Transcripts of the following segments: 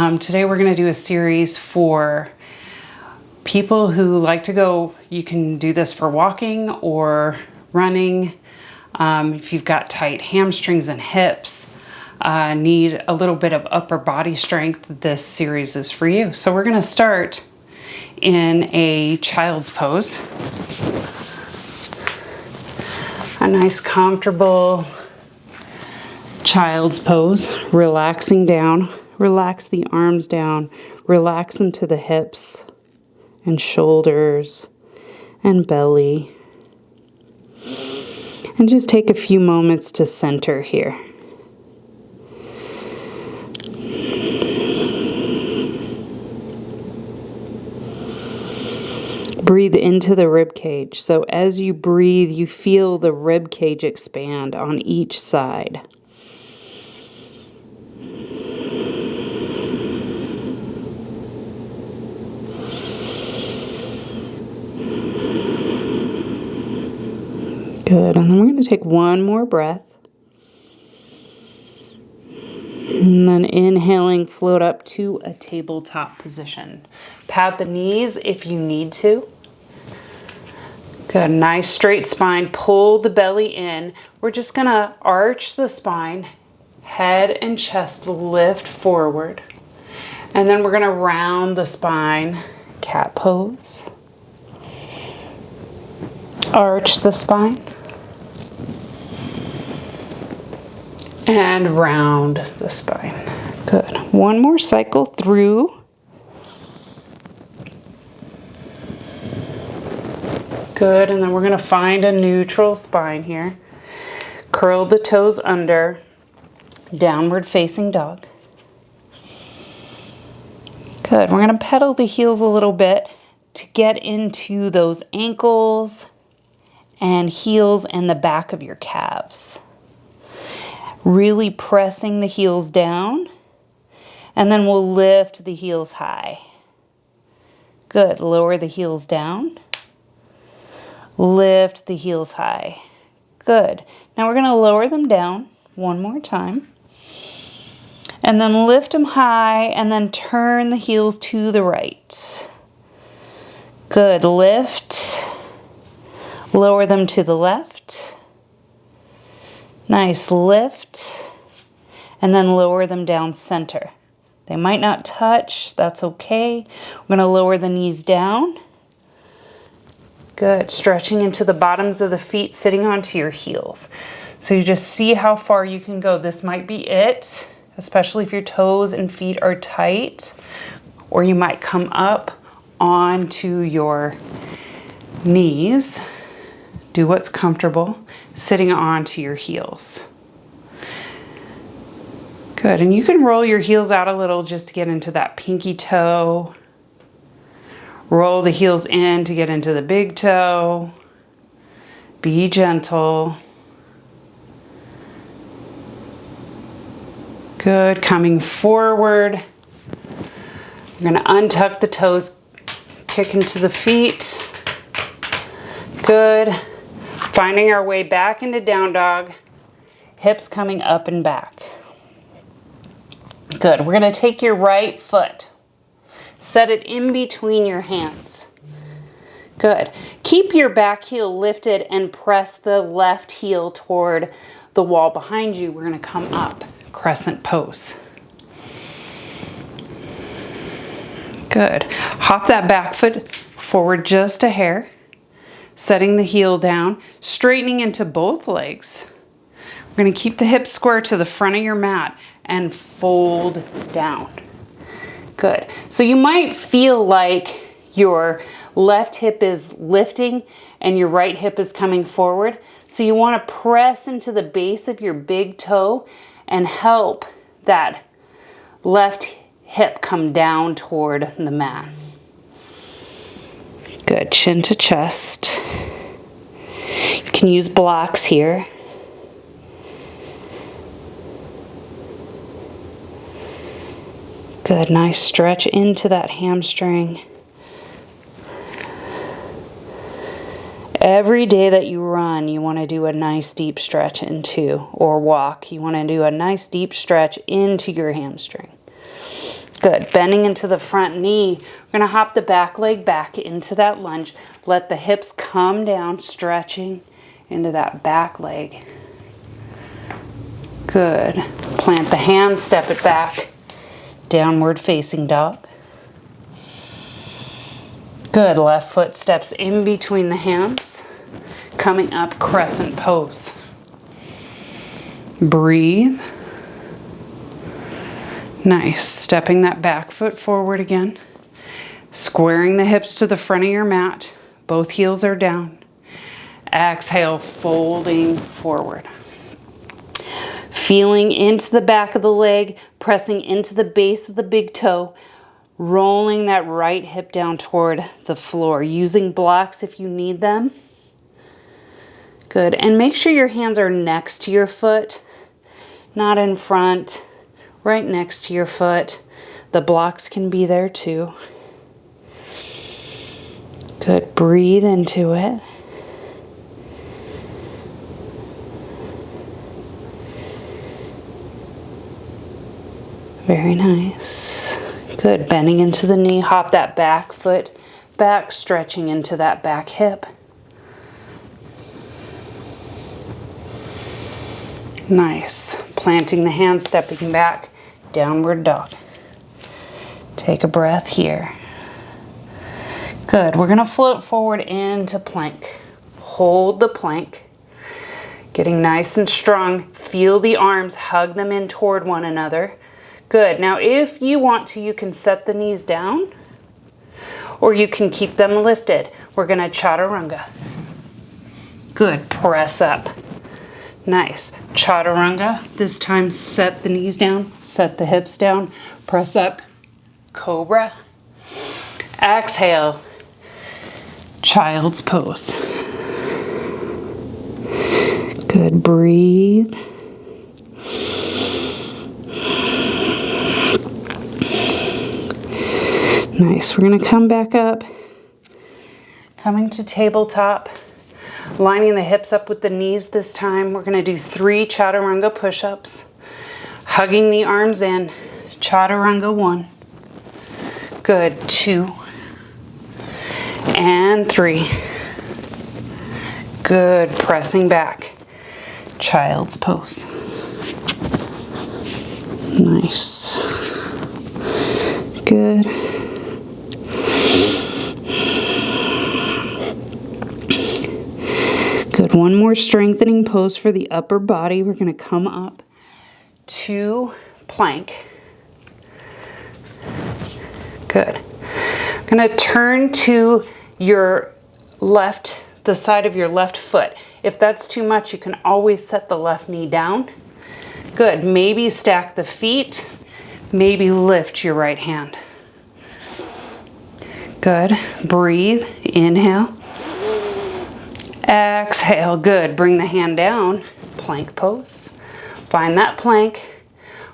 Today we're going to do a series for people who like to go. You can do this for walking or running. If you've got tight hamstrings and hips, need a little bit of upper body strength, this series is for you. So we're going to start in a child's pose. A nice comfortable child's pose, relaxing down. Relax the arms down, relax into the hips and shoulders and belly. And just take a few moments to center here. Breathe into the rib cage. So as you breathe, you feel the rib cage expand on each side. Good, and then we're going to take one more breath. And then inhaling, float up to a tabletop position. Pat the knees if you need to. Good, nice straight spine. Pull the belly in. We're just going to arch the spine. Head and chest lift forward. And then we're going to round the spine. Cat pose. Arch the spine. And round the spine. Good. One more cycle through. Good. And then we're going to find a neutral spine here. Curl the toes under. Downward facing dog. Good. We're going to pedal the heels a little bit to get into those ankles and heels and the back of your calves. Really pressing the heels down, and then we'll lift the heels high. Good. Lower the heels down. Lift the heels high. Good. Now we're going to lower them down one more time. And then lift them high, and then turn the heels to the right. Good. Lift. Lower them to the left. Nice lift, and then lower them down center. They might not touch, that's okay. We're going to lower the knees down. Good, stretching into the bottoms of the feet, sitting onto your heels. So you just see how far you can go. This might be it, especially if your toes and feet are tight, or you might come up onto your knees. Do what's comfortable, sitting onto your heels. Good, and you can roll your heels out a little just to get into that pinky toe. Roll the heels in to get into the big toe. Be gentle. Good, coming forward. We're going to untuck the toes, kick into the feet. Good. Finding our way back into down dog, hips coming up and back. Good. We're going to take your right foot, set it in between your hands. Good. Keep your back heel lifted and press the left heel toward the wall behind you. We're going to come up, crescent pose. Good. Hop that back foot forward just a hair. Setting the heel down, straightening into both legs. We're going to keep the hips square to the front of your mat and fold down. Good. So you might feel like your left hip is lifting and your right hip is coming forward. So you want to press into the base of your big toe and help that left hip come down toward the mat. Good, chin to chest. You can use blocks here. Good, nice stretch into that hamstring. Every day that you run, you want to do a nice deep stretch into, or walk, you want to do a nice deep stretch into your hamstring. Good. Bending into the front knee. We're going to hop the back leg back into that lunge. Let the hips come down, stretching into that back leg. Good. Plant the hands, step it back. Downward facing dog. Good. Left foot steps in between the hands. Coming up, crescent pose. Breathe. Nice. Stepping that back foot forward again. Squaring the hips to the front of your mat. Both heels are down. Exhale, folding forward. Feeling into the back of the leg, pressing into the base of the big toe, rolling that right hip down toward the floor. Using blocks if you need them. Good. And make sure your hands are next to your foot, not in front. Right next to your foot. The blocks can be there too. Good. Breathe into it. Very nice. Good. Bending into the knee. Hop that back foot back, stretching into that back hip. Nice. Planting the hands, stepping back. Downward dog. Take a breath here. Good. We're going to float forward into plank. Hold the plank. Getting nice and strong. Feel the arms. Hug them in toward one another. Good. Now if you want to, you can set the knees down or you can keep them lifted. We're going to chaturanga. Good. Press up. Nice. Chaturanga. This time set the knees down, set the hips down, press up. Cobra. Exhale. Child's pose. Good. Breathe. Nice. We're going to come back up. Coming to tabletop. Lining the hips up with the knees this time. We're going to do 3 chaturanga push-ups. Hugging the arms in. Chaturanga 1. Good. 2. And 3. Good. Pressing back. Child's pose. Nice. Good. Good. One more strengthening pose for the upper body. We're going to come up to plank. Good. I'm going to turn to your left, the side of your left foot. If that's too much, you can always set the left knee down. Good. Maybe stack the feet. Maybe lift your right hand. Good. Breathe. Inhale. Exhale. Good. Bring the hand down. Plank pose. Find that plank.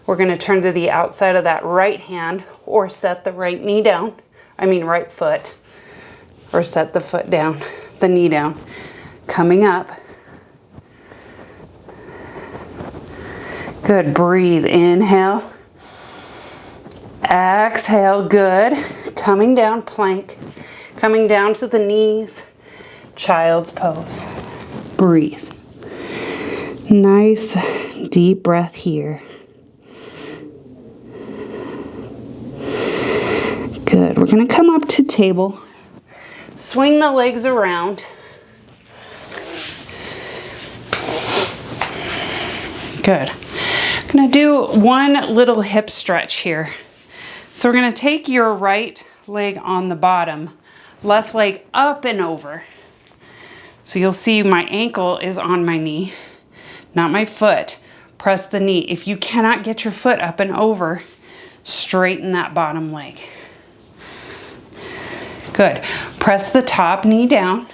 We're going to turn to the outside of that right hand or set the right knee down. Right foot. Or set the foot down, the knee down. Coming up. Good. Breathe. Inhale. Exhale. Good. Coming down, plank. Coming down to the knees. Child's pose. Breathe. Nice deep breath here. Good. We're going to come up to table. Swing the legs around. Good. I'm going to do one little hip stretch here. So we're going to take your right leg on the bottom, left leg up and over. So you'll see my ankle is on my knee, not my foot. Press the knee. If you cannot get your foot up and over, straighten that bottom leg. Good. Press the top knee down.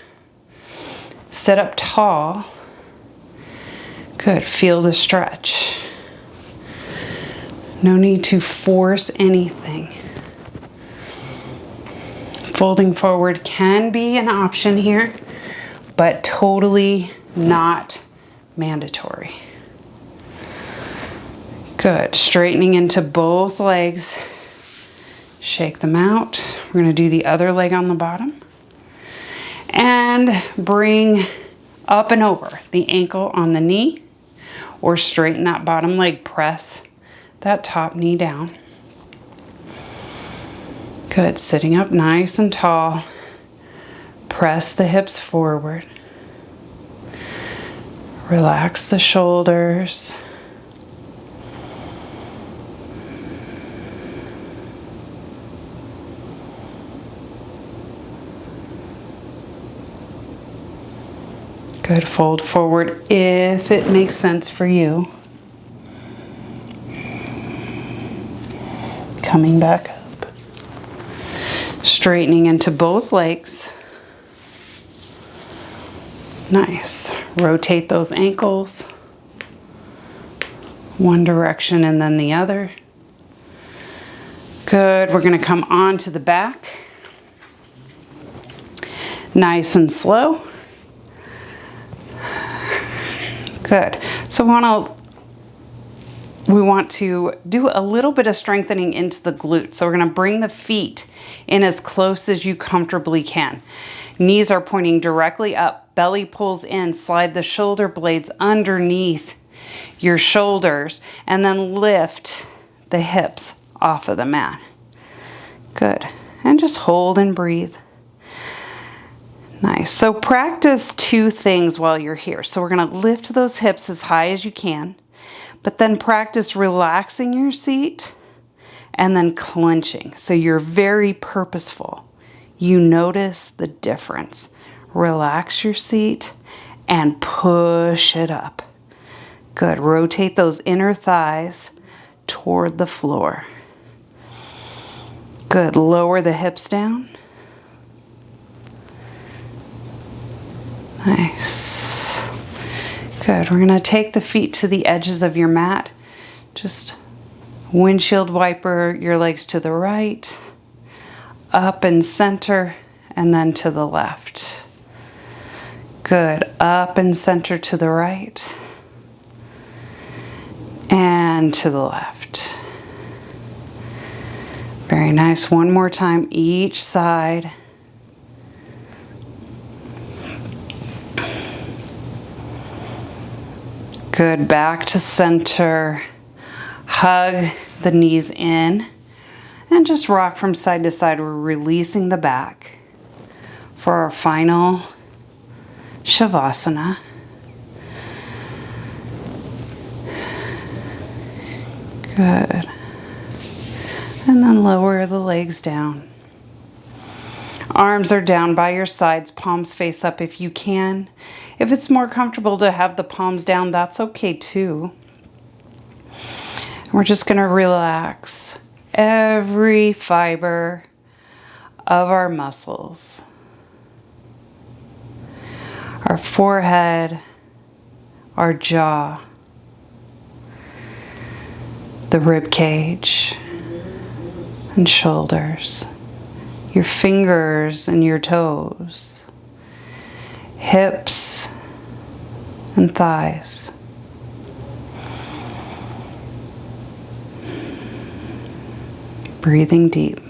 Sit up tall. Good. Feel the stretch. No need to force anything. Folding forward can be an option here, but totally not mandatory. Good. Straightening into both legs. Shake them out. We're gonna do the other leg on the bottom. And bring up and over the ankle on the knee, or straighten that bottom leg, press that top knee down. Good, sitting up nice and tall. Press the hips forward. Relax the shoulders. Good, fold forward if it makes sense for you. Coming back up. Straightening into both legs. Nice. Rotate those ankles. One direction and then the other. Good. We're going to come onto the back. Nice and slow. Good. So we want to do a little bit of strengthening into the glutes. So we're going to bring the feet in as close as you comfortably can. Knees are pointing directly up. Belly pulls in. Slide the shoulder blades underneath your shoulders and then lift the hips off of the mat. Good. And just hold and breathe. Nice. So practice two things while you're here. So we're going to lift those hips as high as you can, but then practice relaxing your seat and then clenching. So you're very purposeful. You notice the difference. Relax your seat and push it up. Good. Rotate those inner thighs toward the floor. Good. Lower the hips down. Nice. Good. We're going to take the feet to the edges of your mat. Just windshield wiper your legs to the right, up and center, and then to the left. Good. Up and center to the right, and to the left. Very nice. One more time each side. Good, back to center. Hug the knees in and just rock from side to side. We're releasing the back for our final Shavasana. Good. And then lower the legs down. Arms are down by your sides, palms face up if you can. If it's more comfortable to have the palms down, that's okay too. We're just going to relax every fiber of our muscles. Our forehead, our jaw, the rib cage and shoulders, your fingers and your toes, hips and thighs. Breathing deep.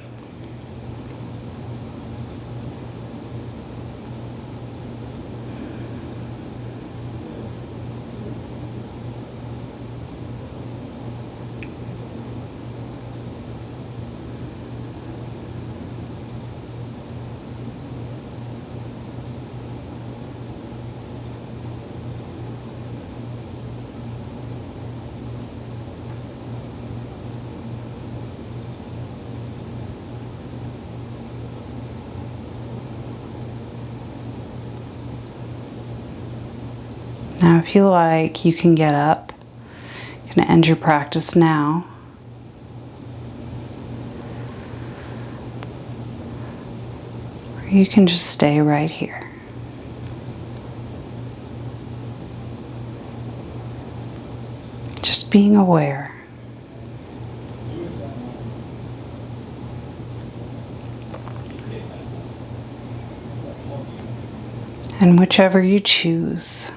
Now, if you like, you can get up. You can end your practice now. Or you can just stay right here. Just being aware. And whichever you choose.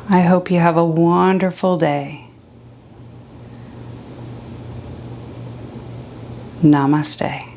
I hope you have a wonderful day. Namaste.